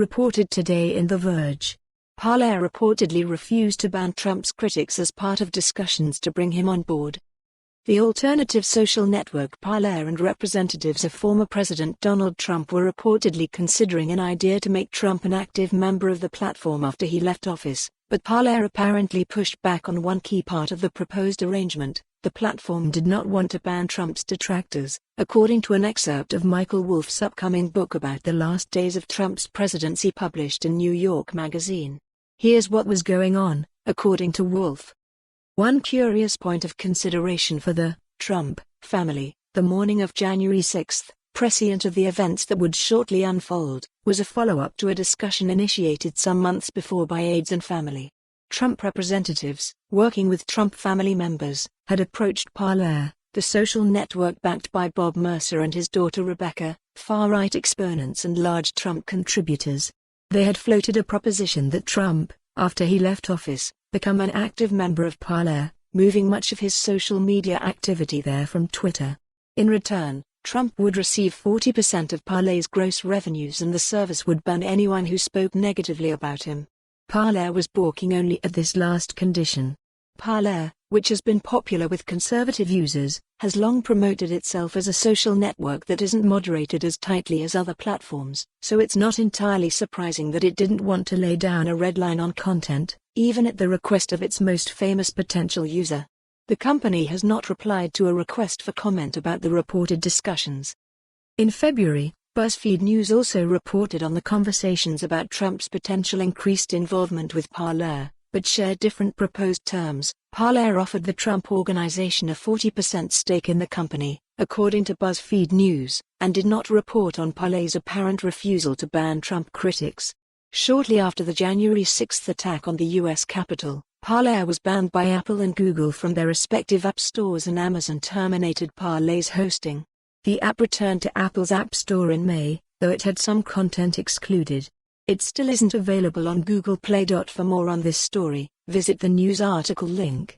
reported today in The Verge. Parler reportedly refused to ban Trump's critics as part of discussions to bring him on board. The alternative social network Parler and representatives of former President Donald Trump were reportedly considering an idea to make Trump an active member of the platform after he left office, but Parler apparently pushed back on one key part of the proposed arrangement. The platform did not want to ban Trump's detractors, according to an excerpt of Michael Wolff's upcoming book about the last days of Trump's presidency published in New York Magazine. Here's what was going on, according to Wolff. One curious point of consideration for the Trump family, the morning of January 6, prescient of the events that would shortly unfold, was a follow-up to a discussion initiated some months before by aides and family. Trump representatives, working with Trump family members, had approached Parler, the social network backed by Bob Mercer and his daughter Rebecca, far-right exponents and large Trump contributors. They had floated a proposition that Trump, after he left office, become an active member of Parler, moving much of his social media activity there from Twitter. In return, Trump would receive 40% of Parler's gross revenues and the service would ban anyone who spoke negatively about him. Parler was balking only at this last condition. Parler, which has been popular with conservative users, has long promoted itself as a social network that isn't moderated as tightly as other platforms, so it's not entirely surprising that it didn't want to lay down a red line on content, even at the request of its most famous potential user. The company has not replied to a request for comment about the reported discussions. In February, BuzzFeed News also reported on the conversations about Trump's potential increased involvement with Parler, but shared different proposed terms. Parler offered the Trump Organization a 40% stake in the company, according to BuzzFeed News, and did not report on Parler's apparent refusal to ban Trump critics. Shortly after the January 6 attack on the U.S. Capitol, Parler was banned by Apple and Google from their respective app stores and Amazon terminated Parler's hosting. The app returned to Apple's App Store in May, though it had some content excluded. It still isn't available on Google Play. For more on this story, visit the news article link.